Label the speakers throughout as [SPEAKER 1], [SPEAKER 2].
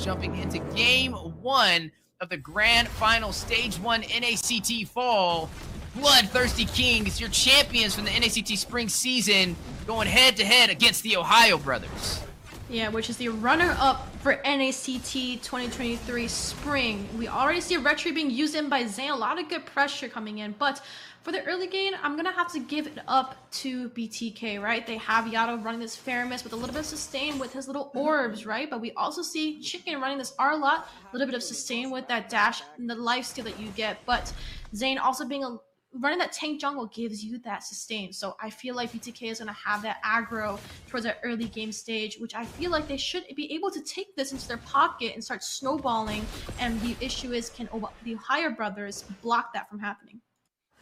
[SPEAKER 1] jumping into game 1 of the grand final stage 1 NACT fall. Bloodthirsty Kings, your champions from the NACT spring season, going head to head against the Ohio brothers.
[SPEAKER 2] Yeah, which is the runner-up for NACT 2023 spring. We already see Red Tree being used in by Zane. A lot of good pressure coming in, but for the early game, I'm going to have to give it up to BTK, right? They have Yato running this Faramis with a little bit of sustain with his little orbs, right? But we also see Chicken running this R-Lot, a little bit of sustain with that dash and the lifesteal that you get. But Zane also running that tank jungle gives you that sustain. So I feel like BTK is going to have that aggro towards that early game stage, which I feel like they should be able to take this into their pocket and start snowballing. And the issue is, can the Ohio brothers block that from happening?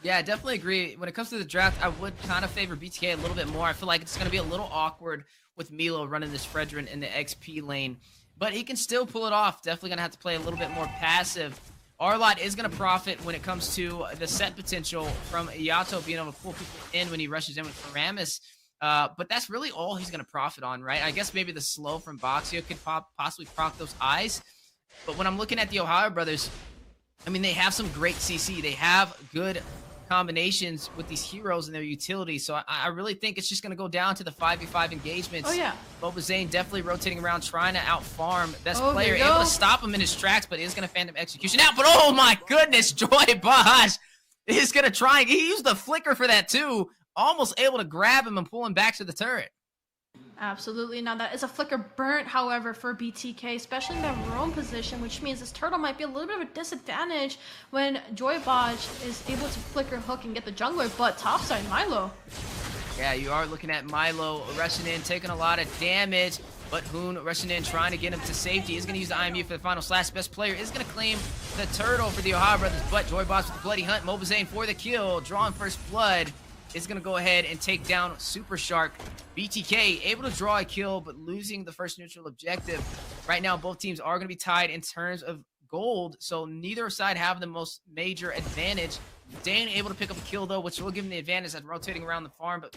[SPEAKER 1] Yeah, I definitely agree. When it comes to the draft, I would kind of favor BTK a little bit more. I feel like it's going to be a little awkward with Milo running this Fredrin in the XP lane, but he can still pull it off. Definitely going to have to play a little bit more passive. R-Lot is going to profit when it comes to the set potential from Yato being able to pull people in when he rushes in with Faramis. But that's really all he's going to profit on, right? I guess maybe the slow from Boxio could possibly proc those eyes. But when I'm looking at the Ohio brothers, I mean, they have some great CC. They have good combinations with these heroes and their utility. So I really think it's just going to go down to the 5v5 engagements.
[SPEAKER 2] Oh, yeah.
[SPEAKER 1] Boba Zane definitely rotating around, trying to out-farm best player, able to stop him in his tracks, but is going to phantom execution out. But oh my goodness, Joy Bosch is going to try. He used the flicker for that too. Almost able to grab him and pull him back to the turret.
[SPEAKER 2] Absolutely. Now that is a flicker burnt, however, for BTK, especially in that roam position, which means this turtle might be a little bit of a disadvantage when Joy Baj is able to flicker hook and get the jungler, but topside Milo.
[SPEAKER 1] Yeah, you are looking at Milo rushing in, taking a lot of damage, but Hoon rushing in, trying to get him to safety. Is going to use the IMU for the final slash. Best player is going to claim the turtle for the Ohio brothers, but Joy Baj with the bloody hunt. Mobazane for the kill, drawing first blood. Is going to go ahead and take down Super Shark. BTK able to draw a kill, but losing the first neutral objective. Right now, both teams are going to be tied in terms of gold, so neither side have the most major advantage. Dane able to pick up a kill, though, which will give him the advantage at rotating around the farm, but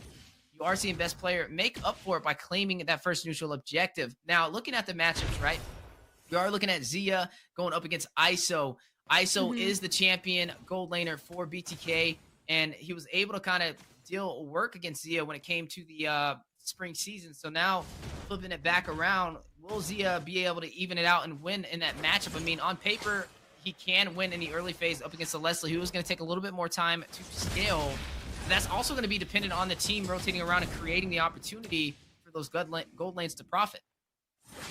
[SPEAKER 1] you are seeing best player make up for it by claiming that first neutral objective. Now, looking at the matchups, right? We are looking at Zia going up against ISO. ISO is the champion gold laner for BTK. And he was able to kind of work against Zia when it came to the spring season. So now flipping it back around, will Zia be able to even it out and win in that matchup? I mean, on paper, he can win in the early phase up against the Leslie, who is going to take a little bit more time to scale. That's also going to be dependent on the team rotating around and creating the opportunity for those gold lanes to profit.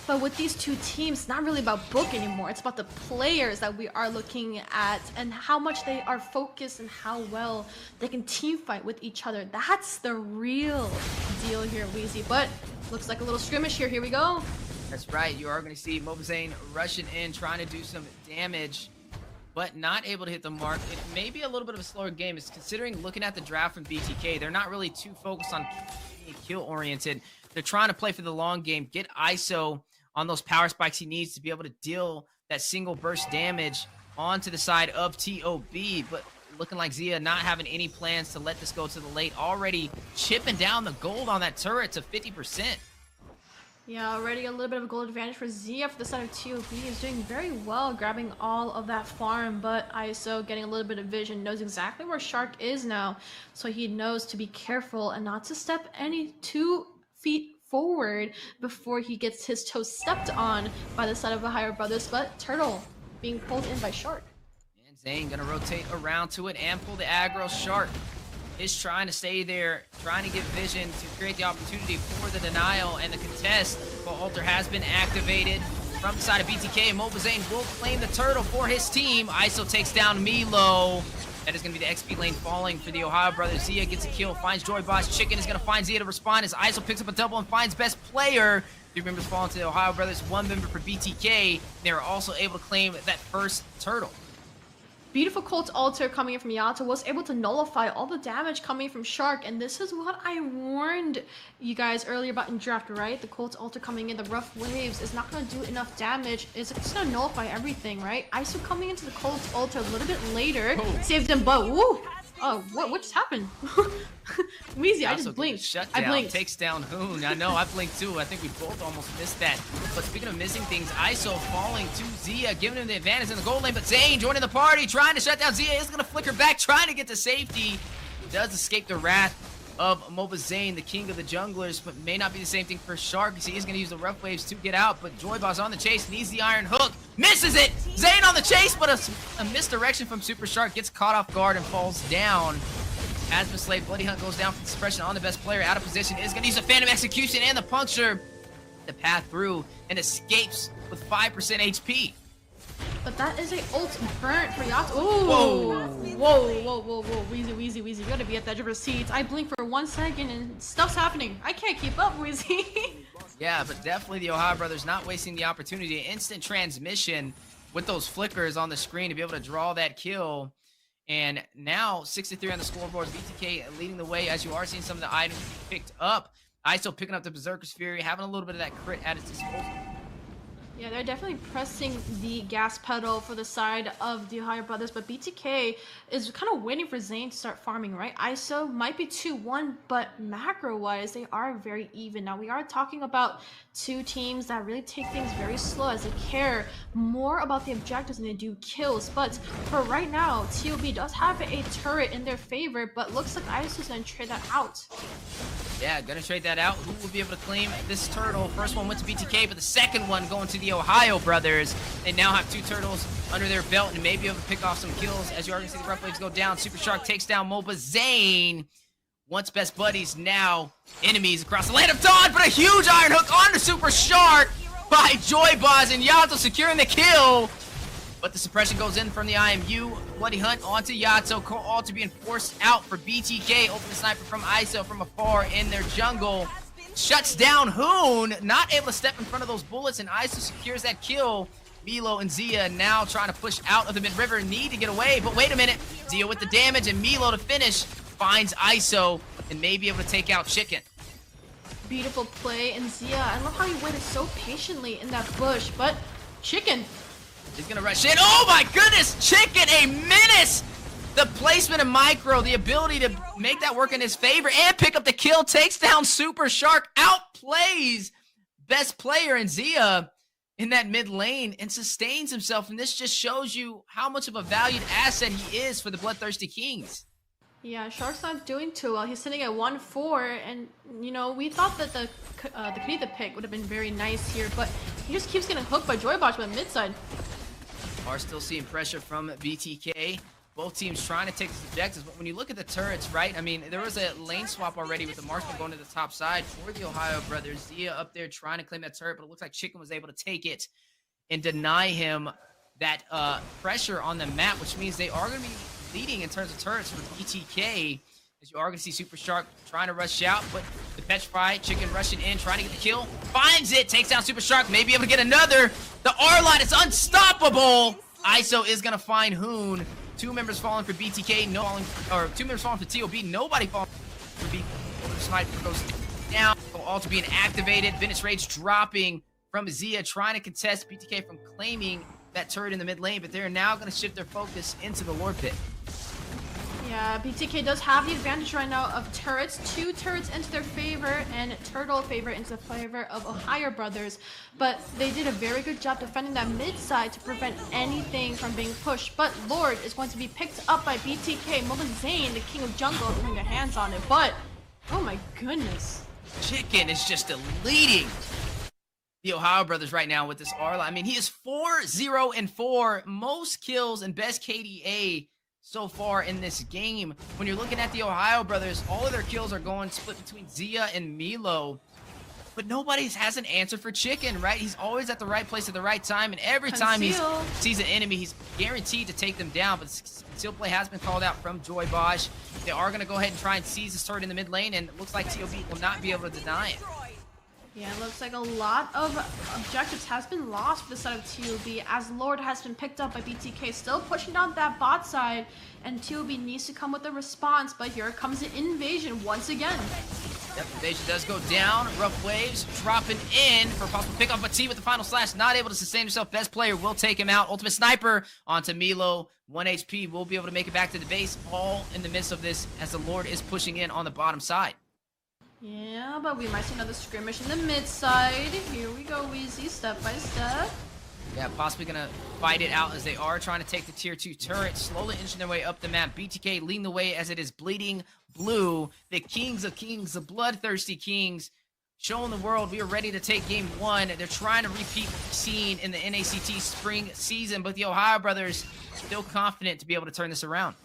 [SPEAKER 2] But with these two teams, it's not really about book anymore. It's about the players that we are looking at and how much they are focused and how well they can team fight with each other. That's the real deal here, Wheezy. But looks like a little skirmish here. Here we go.
[SPEAKER 1] That's right. You are going to see Mobazane rushing in, trying to do some damage, but not able to hit the mark. It may be a little bit of a slower game. It's considering looking at the draft from BTK. They're not really too focused on being kill-oriented. They're trying to play for the long game, get ISO on those power spikes he needs to be able to deal that single burst damage onto the side of TOB. But looking like Zia not having any plans to let this go to the late. Already chipping down the gold on that turret to 50%.
[SPEAKER 2] Yeah, already a little bit of a gold advantage for Zia for the side of TOB. Is doing very well, grabbing all of that farm, but ISO getting a little bit of vision, knows exactly where Shark is now. So he knows to be careful and not to step any 2 feet forward before he gets his toes stepped on by the side of the Ohio brothers, but Turtle being pulled in by Shark.
[SPEAKER 1] And Zane gonna rotate around to it and pull the aggro. Shark is trying to stay there, trying to get vision to create the opportunity for the denial and the contest. But Alter has been activated from the side of BTK. Mobazane will claim the turtle for his team. ISO takes down Milo. That is going to be the XP lane falling for the Ohio brothers. Zia gets a kill, finds Joy Bosch. Chicken is going to find Zia to respond as ISO picks up a double and finds best player. 3 members falling to the Ohio brothers, 1 member for BTK. They are also able to claim that first turtle.
[SPEAKER 2] Beautiful Cult Altar coming in from Yato was able to nullify all the damage coming from Shark, and this is what I warned you guys earlier about in draft, right? The Cult Altar coming in, the rough waves is not going to do enough damage. It's going to nullify everything, right? ISO coming into the Cult Altar a little bit later, saved him, but woo! Oh, what just happened? Weezy, I just blinked.
[SPEAKER 1] Shutdown
[SPEAKER 2] I blinked.
[SPEAKER 1] takes down Hoon. I know, I blinked too. I think we both almost missed that. But speaking of missing things, ISO falling to Zia, giving him the advantage in the gold lane. But Zane joining the party, trying to shut down Zia. Is going to flicker back, trying to get to safety. Does escape the wrath of Moba Zane, the king of the junglers, but may not be the same thing for Shark, because he is going to use the rough waves to get out. But Joyboss on the chase, needs the iron hook, misses it. Zane on the chase, but a misdirection from Super Shark, gets caught off guard and falls down. As mislaid, Bloody Hunt goes down for the suppression on the best player, out of position, is going to use a Phantom Execution and the puncture, the path through, and escapes with 5% HP.
[SPEAKER 2] But that is a ult burnt for Yacht. Whoa, whoa, Weezy, you gotta be at the edge of your seats. I blink for 1 second and stuff's happening. I can't keep up, Weezy.
[SPEAKER 1] Yeah, but definitely the Ohio brothers not wasting the opportunity. Instant transmission with those flickers on the screen to be able to draw that kill. And now 63 on the scoreboard. BTK leading the way as you are seeing some of the items picked up. ISO picking up the Berserker's Fury, having a little bit of that crit at its disposal.
[SPEAKER 2] Yeah, they're definitely pressing the gas pedal for the side of the Ohio brothers, but BTK is kind of waiting for Zane to start farming, right? ISO might be 2-1, but macro-wise, they are very even. Now, we are talking about two teams that really take things very slow, as they care more about the objectives than they do kills. But for right now, TOB does have a turret in their favor, but looks like ISO's going to trade that out.
[SPEAKER 1] Yeah, gonna trade that out. Who will be able to claim this turtle? First one went to BTK, but the second one going to the Ohio brothers. They now have 2 turtles under their belt and may be able to pick off some kills. As you already see the rough waves go down, Super Shark takes down Moba Zane. Once best buddies, now enemies across the land of Dawn, but a huge iron hook onto Super Shark by Joyboss, and Yato securing the kill. But the suppression goes in from the IMU. Bloody Hunt onto Yato. All to being forced out for BTK. Open the sniper from ISO from afar in their jungle. Shuts down Hoon. Not able to step in front of those bullets, and ISO secures that kill. Milo and Zia now trying to push out of the mid-river. Need to get away, but wait a minute. Zia with the damage, and Milo to finish. Finds ISO and may be able to take out Chicken.
[SPEAKER 2] Beautiful play, and Zia, I love how he waited so patiently in that bush, but Chicken.
[SPEAKER 1] He's gonna rush in. Oh my goodness! Chicken, a menace! The placement of micro, the ability to make that work in his favor and pick up the kill, takes down Super Shark, outplays best player in Zia in that mid lane and sustains himself. And this just shows you how much of a valued asset he is for the Bloodthirsty Kings. Yeah,
[SPEAKER 2] Shark's not doing too well. He's sitting at 1-4, and you know, we thought that the Kanita pick would have been very nice here, but he just keeps getting hooked by Joyboss with mid side.
[SPEAKER 1] Are still seeing pressure from BTK. Both teams trying to take these objectives, but when you look at the turrets, right? I mean, there was a lane swap already with the marksman going to the top side for the Ohio brothers. Zia up there trying to claim that turret, but it looks like Chicken was able to take it and deny him that pressure on the map, which means they are going to be leading in terms of turrets for BTK. As you are going to see Super Shark trying to rush out, but the Petrify, Chicken rushing in, trying to get the kill. Finds it, takes down Super Shark, may be able to get another. The R-Lot is unstoppable. ISO is going to find Hoon. 2 members falling for BTK, 2 members falling for TOB, nobody falling for BTK. The sniper goes down, also being activated. Vintage Rage dropping from Zia, trying to contest BTK from claiming that turret in the mid lane, but they're now going to shift their focus into the Lord Pit.
[SPEAKER 2] Yeah, BTK does have the advantage right now of turrets. 2 turrets into their favor and Turtle favor into the favor of Ohio brothers. But they did a very good job defending that mid side to prevent anything from being pushed. But Lord is going to be picked up by BTK. Moba Zane, the king of jungle, putting their hands on it. But, oh my goodness.
[SPEAKER 1] Chicken is just leading the Ohio brothers right now with this R. I mean, he is 4-0-4. Most kills and best KDA so far in this game. When you're looking at the Ohio brothers, all of their kills are going split between Zia and Milo, but nobody has an answer for Chicken, right? He's always at the right place at the right time, and every time he sees an enemy, he's guaranteed to take them down. But conceal play has been called out from Joyboss. They are going to go ahead and try and seize this turret in the mid lane, and it looks like TOB will not be able to deny it.
[SPEAKER 2] Yeah, it looks like a lot of objectives has been lost for the side of TOB, as Lord has been picked up by BTK, still pushing down that bot side, and TOB needs to come with a response, but here comes the invasion once again.
[SPEAKER 1] Yep, invasion does go down. Rough Waves dropping in for a possible pickoff, but T with the final slash, not able to sustain himself. Best player will take him out. Ultimate Sniper onto Milo. 1 HP will be able to make it back to the base, all in the midst of this as the Lord is pushing in on the bottom side.
[SPEAKER 2] Yeah, but we might see another skirmish in the mid side. Here we go, Weezy, step by step.
[SPEAKER 1] Yeah, possibly gonna fight it out as they are trying to take the tier 2 turret, slowly inching their way up the map. BTK leading the way as it is bleeding blue. The Kings of Kings, the Bloodthirsty Kings, showing the world we are ready to take game 1. They're trying to repeat what we've seen in the NACT spring season, but the Ohio brothers still confident to be able to turn this around.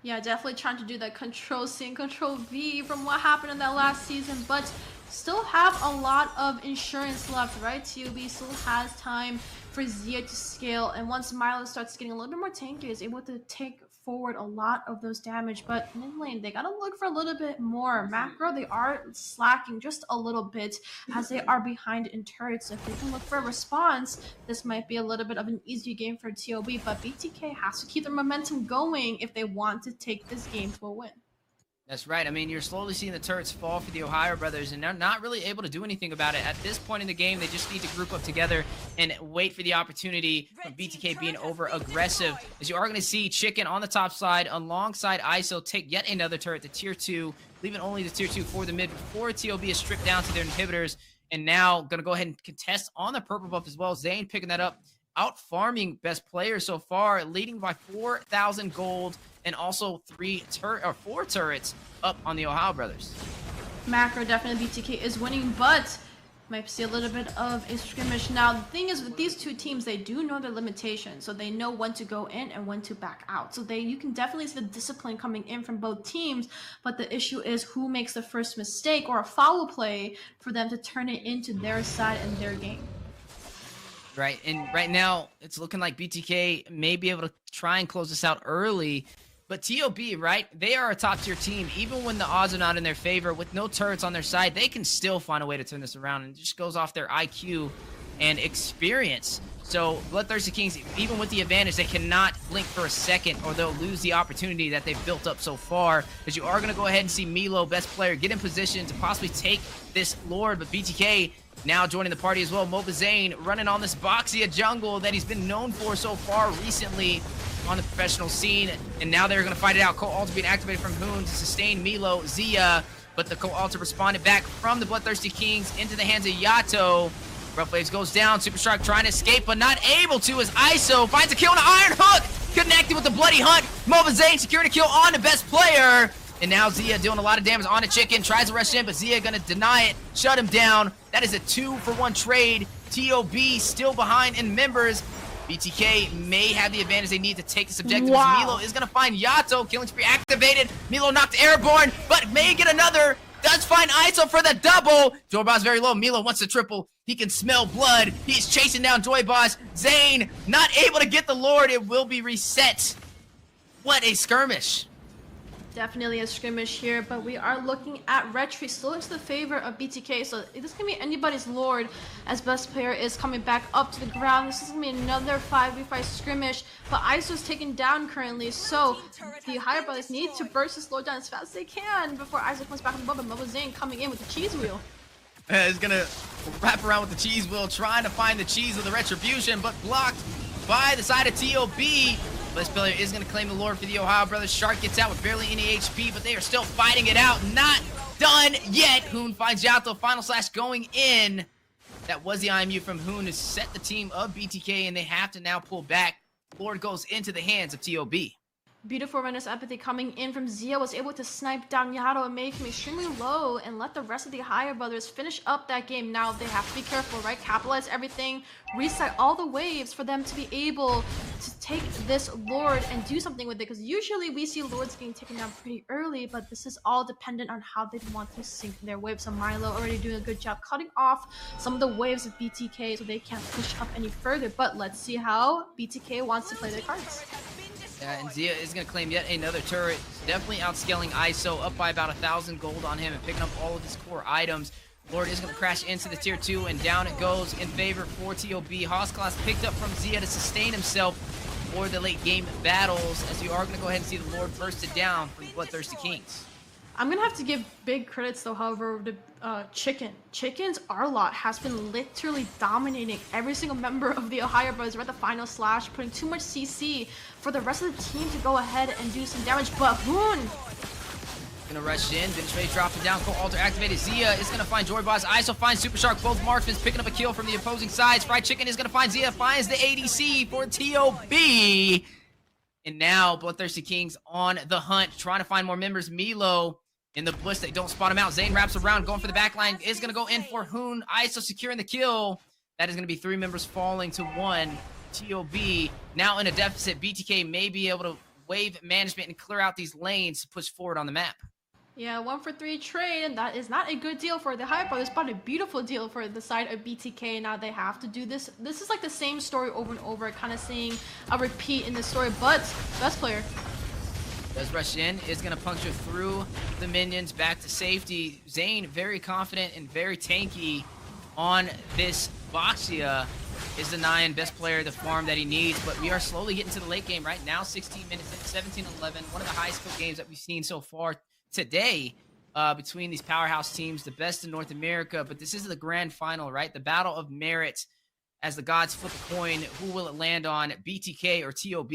[SPEAKER 2] Yeah, definitely trying to do that Control C and Control V from what happened in that last season, but still have a lot of insurance left, right? TOB still has time for Zia to scale, and once Milo starts getting a little bit more tanky, is able to take forward a lot of those damage. But mid lane, they gotta look for a little bit more. Macro, they are slacking just a little bit as they are behind in turrets. So if they can look for a response, this might be a little bit of an easier game for TOB, but BTK has to keep their momentum going if they want to take this game to a win.
[SPEAKER 1] That's right. I mean, you're slowly seeing the turrets fall for the Ohio brothers, and they're not really able to do anything about it. At this point in the game, they just need to group up together and wait for the opportunity from BTK being over-aggressive. As you are going to see Chicken on the top side alongside ISO take yet another turret to tier 2, leaving only the tier 2 for the mid before TOB is stripped down to their inhibitors, and now going to go ahead and contest on the purple buff as well. Zane picking that up, out farming best player so far, leading by 4,000 gold, and also 4 turrets up on the Ohio brothers.
[SPEAKER 2] Macro, definitely BTK is winning, but might see a little bit of a skirmish. Now, the thing is with these two teams, they do know their limitations, so they know when to go in and when to back out. So you can definitely see the discipline coming in from both teams, but the issue is who makes the first mistake or a foul play for them to turn it into their side and their game.
[SPEAKER 1] Right, and right now, it's looking like BTK may be able to try and close this out early. But TOB, right, they are a top-tier team. Even when the odds are not in their favor, with no turrets on their side, they can still find a way to turn this around. And it just goes off their IQ and experience. So Bloodthirsty Kings, even with the advantage, they cannot blink for a second or they'll lose the opportunity that they've built up so far. Because you are going to go ahead and see Milo, best player, get in position to possibly take this Lord. But BTK now joining the party as well. Moba Zane running on this Boxia jungle that he's been known for so far recently on the professional scene, and now they're going to fight it out. Co-Alter being activated from Hoon to sustain Milo, Zia, but the Co-Alter responded back from the Bloodthirsty Kings into the hands of Yato. Rough Waves goes down, Super Strike trying to escape, but not able to as ISO finds a kill on an Iron Hook, connected with the Bloody Hunt. Moba Zane securing a kill on the best player, and now Zia doing a lot of damage on the Chicken, tries to rush in, but Zia going to deny it, shut him down. That is a 2-for-1 trade. TOB still behind in members. BTK may have the advantage they need to take this objective.
[SPEAKER 2] Wow.
[SPEAKER 1] Milo is going to find Yato. Killing spree activated. Milo knocked airborne, but may get another. Does find ISO for the double. Joyboss very low. Milo wants to triple. He can smell blood. He's chasing down Joyboss. Zane not able to get the Lord. It will be reset. What a skirmish.
[SPEAKER 2] Definitely a skirmish here, but we are looking at Retry still into the favor of BTK, so this can be anybody's Lord as best player is coming back up to the ground. This is going to be another 5v5 skirmish, but ISO is taken down currently, so the Ohio brothers need to burst this Lord down as fast as they can before ISO comes back on the board. But Moba Zane coming in with the cheese wheel.
[SPEAKER 1] He's going to wrap around with the cheese wheel, trying to find the cheese of the retribution, but blocked by the side of TOB. This player is going to claim the Lord for the Ohio brothers. Shark gets out with barely any HP, but they are still fighting it out. Not done yet. Hoon finds Yato. Final slash going in. That was the IMU from Hoon to set the team of BTK, and they have to now pull back. Lord goes into the hands of TOB.
[SPEAKER 2] Beautiful Renus Empathy coming in from Zia was able to snipe down Yato and make him extremely low and let the rest of the Ohio brothers finish up that game. Now they have to be careful, right? Capitalize everything, reset all the waves for them to be able to take this Lord and do something with it. Because usually we see Lords getting taken down pretty early, but this is all dependent on how they want to sync their waves. So Milo already doing a good job cutting off some of the waves of BTK so they can't push up any further. But let's see how BTK wants to play their cards.
[SPEAKER 1] And Zia is going to claim yet another turret. He's definitely outscaling ISO, up by about 1,000 gold on him and picking up all of his core items. Lord is going to crash into the tier 2, and down it goes in favor for TOB. Haas class picked up from Zia to sustain himself for the late game battles, as you are going to go ahead and see the Lord bursted down from the Bloodthirsty Kings.
[SPEAKER 2] I'm gonna have to give big credits though, however, to Chicken's Arlott has been literally dominating every single member of the Ohio Brothers. We're at the final slash, putting too much CC for the rest of the team to go ahead and do some damage. But Hoon
[SPEAKER 1] gonna rush in, Vintage Phase dropping down, Cold Alter activated. Zia is gonna find Joyboss. ISO finds Super Shark, both marksmen picking up a kill from the opposing sides. Fried Chicken is gonna find Zia, finds the ADC for TOB. And now Bloodthirsty Kings on the hunt, trying to find more members. Milo in the bush, they don't spot him out. Zane wraps around, going for the backline, is gonna go in for Hoon. ISO securing the kill. That is gonna be 3 members falling to 1. TOB now in a deficit. BTK may be able to wave management and clear out these lanes to push forward on the map.
[SPEAKER 2] Yeah, 1 for 3 trade, and that is not a good deal for the Ohio Brothers, but a beautiful deal for the side of BTK. Now they have to do this. This is like the same story over and over, kind of seeing a repeat in this story, but best player
[SPEAKER 1] does rush in, is going to puncture through the minions back to safety. Zane, very confident and very tanky on this Boxia, is denying best player the farm that he needs, but we are slowly getting to the late game right now. 16 minutes in, 17-11, one of the highest scope games that we've seen so far today between these powerhouse teams, the best in North America. But this is the grand final, right? The battle of merit as the gods flip a coin. Who will it land on, BTK or TOB?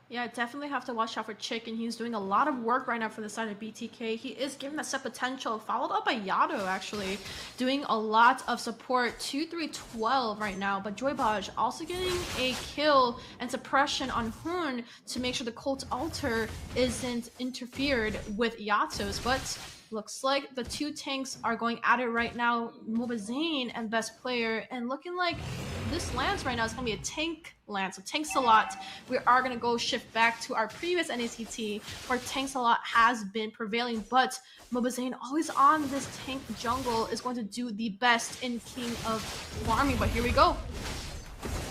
[SPEAKER 2] Yeah, definitely have to watch out for Chicken. He's doing a lot of work right now for the side of BTK. He is giving that set potential, followed up by Yato, actually, doing a lot of support. 2-3-12 right now, but Joybaj also getting a kill and suppression on Hoon to make sure the Colt Alter isn't interfered with Yato's, but looks like the 2 tanks are going at it right now. Mobazane and best player, and looking like this lance right now is going to be a tank lance. So tanks a lot. We are going to go shift back to our previous NACT where tanks a lot has been prevailing, but Mobazane always on this tank jungle is going to do the best in King of Farming. But here we go.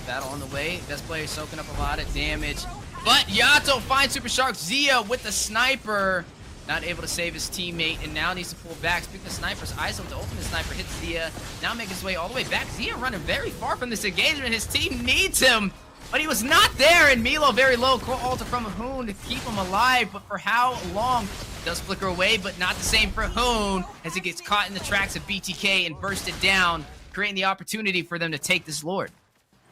[SPEAKER 1] Battle on the way. Best player soaking up a lot of damage, but Yato finds Super Shark. Zia with the sniper, not able to save his teammate, and now needs to pull back. Speaking of snipers, ISO with the ultimate sniper hits Zia. Now making his way all the way back. Zia running very far from this engagement. His team needs him, but he was not there. And Milo very low. Cold Alter from Hoon to keep him alive, but for how long? Does flicker away, but not the same for Hoon as he gets caught in the tracks of BTK and bursted down, creating the opportunity for them to take this Lord.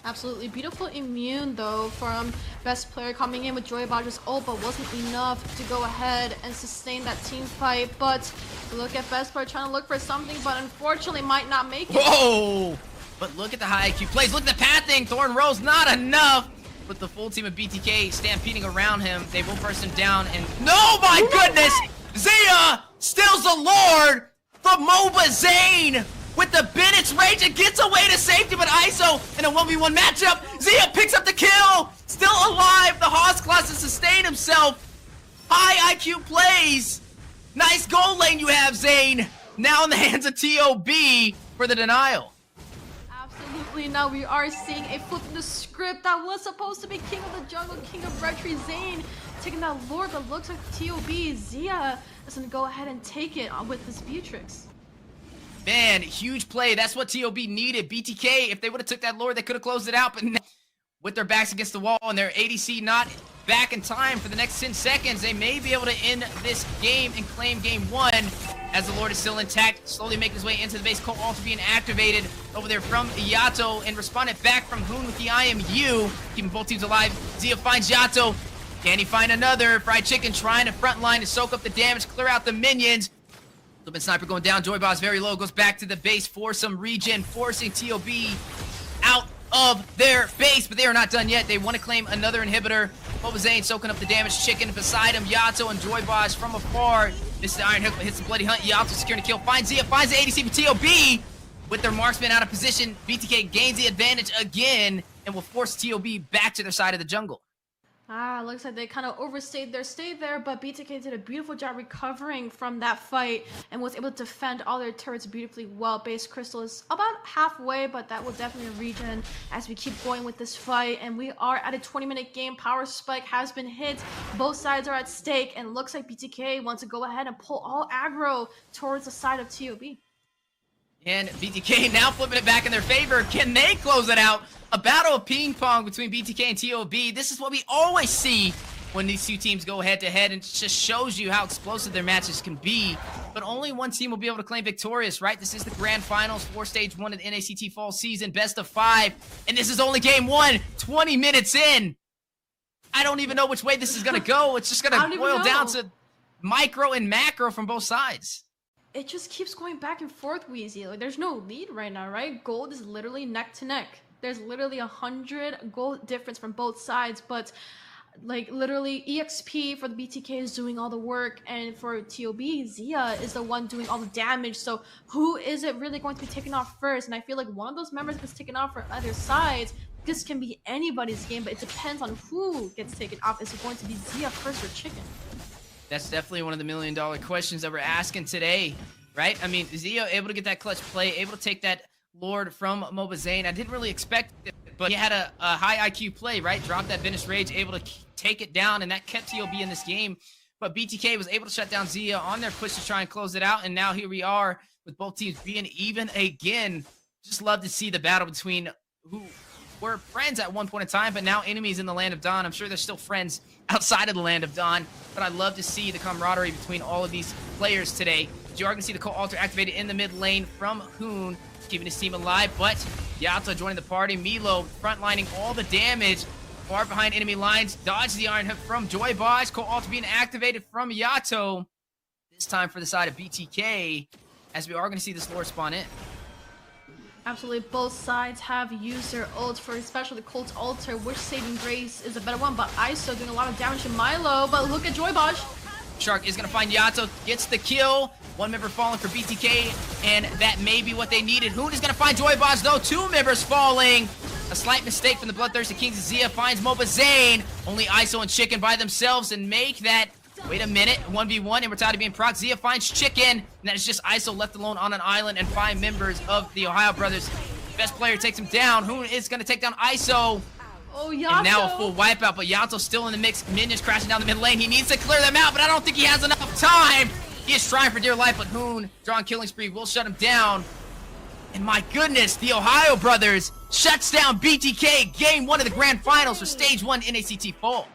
[SPEAKER 2] Absolutely beautiful immune though from best player coming in with Joybaj's ult, but wasn't enough to go ahead and sustain that team fight. But look at best player trying to look for something, but unfortunately might not make it.
[SPEAKER 1] Whoa! But look at the high IQ plays. Look at the pathing. Thorn Rose, not enough. With the full team of BTK stampeding around him, they will burst him down. And no, my goodness! Zia steals the Lord from Mobazane with the Bennett's rage and gets away to safety, but ISO in a 1v1 matchup. Zia picks up the kill, still alive. The Haas class has sustained himself. High IQ plays. Nice goal lane you have, Zane. Now in the hands of TOB for the denial.
[SPEAKER 2] Absolutely. Now we are seeing a flip in the script that was supposed to be King of the Jungle, King of Retry. Zane taking that Lord, but looks like TOB. Zia is going to go ahead and take it with his Beatrix.
[SPEAKER 1] Man, huge play. That's what TOB needed. BTK, if they would have took that Lord, they could have closed it out, but with their backs against the wall and their ADC not back in time for the next 10 seconds, they may be able to end this game and claim game 1 as the Lord is still intact, slowly making his way into the base. Colt also being activated over there from Yato and responded back from Hoon with the IMU, keeping both teams alive. Zia finds Yato. Can he find another? Fried Chicken trying to frontline to soak up the damage, clear out the minions. Little sniper going down. Joyboss very low, goes back to the base for some regen, forcing TOB out of their base, but they are not done yet. They want to claim another inhibitor. Mobazane soaking up the damage. Chicken beside him. Yato and Joyboss from afar. This is the Iron Hook, but hits the Bloody Hunt. Yato securing a kill. Finds Zia, finds the ADC for TOB. With their marksman out of position, BTK gains the advantage again and will force TOB back to their side of the jungle.
[SPEAKER 2] Looks like they kind of overstayed their stay there, but BTK did a beautiful job recovering from that fight and was able to defend all their turrets beautifully well. Base Crystal is about halfway, but that will definitely regen as we keep going with this fight. And we are at a 20-minute game. Power Spike has been hit. Both sides are at stake, and looks like BTK wants to go ahead and pull all aggro towards the side of TOB.
[SPEAKER 1] And BTK now flipping it back in their favor. Can they close it out? A battle of ping pong between BTK and TOB. This is what we always see when these two teams go head-to-head, and it just shows you how explosive their matches can be. But only one team will be able to claim victorious, right? This is the grand finals for stage 1 of the NACT fall season, best of 5, and this is only game 1, 20 minutes in. I don't even know which way this is going to go. It's just going to boil down to micro and macro from both sides.
[SPEAKER 2] It just keeps going back and forth, Wheezy. Like, there's no lead right now, right? Gold is literally neck to neck. There's literally 100 gold difference from both sides, but like literally EXP for the BTK is doing all the work, and for TOB, Zia is the one doing all the damage. So who is it really going to be taken off first? And I feel like one of those members gets taken off for other sides. This can be anybody's game, but it depends on who gets taken off. Is it going to be Zia first or Chicken?
[SPEAKER 1] That's definitely one of the million-dollar questions that we're asking today, right? I mean, Zia able to get that clutch play, able to take that Lord from Mobazane. I didn't really expect it, but he had a high IQ play, right? Dropped that Venice Rage, able to take it down, and that kept TOB in this game. But BTK was able to shut down Zia on their push to try and close it out, and now here we are with both teams being even again. Just love to see the battle between who were friends at one point in time, but now enemies in the Land of Dawn. I'm sure they're still friends outside of the Land of Dawn, but I love to see the camaraderie between all of these players today. You are going to see the Co-Alter activated in the mid lane from Hoon, keeping his team alive, but Yato joining the party. Milo frontlining all the damage far behind enemy lines. Dodge the Iron Hook from Joy Bosch. Co-Alter being activated from Yato. This time for the side of BTK, as we are going to see this Lord spawn in.
[SPEAKER 2] Absolutely, both sides have used their ult for especially the Colt's Altar, which Saving Grace is a better one, but ISO doing a lot of damage to Milo, but look at Joy Bosch.
[SPEAKER 1] Shark is going to find Yato, gets the kill. One member falling for BTK, and that may be what they needed. Hoon is going to find Joy Bosch, though. 2 members falling. A slight mistake from the Bloodthirsty Kings. Zia finds Mobazane. Only ISO and Chicken by themselves, and make that, wait a minute, 1v1. Immortality being proc. Zia finds Chicken, and that is just ISO left alone on an island, and 5 members of the Ohio Brothers. Best player takes him down. Hoon is going to take down ISO.
[SPEAKER 2] Oh, Yato.
[SPEAKER 1] And now a full wipeout, but Yato's still in the mix. Minions crashing down the mid lane. He needs to clear them out, but I don't think he has enough time. He is trying for dear life, but Hoon, drawing killing spree, will shut him down. And my goodness, the Ohio Brothers shuts down BTK. Game 1 of the grand finals for stage 1 NACT fall.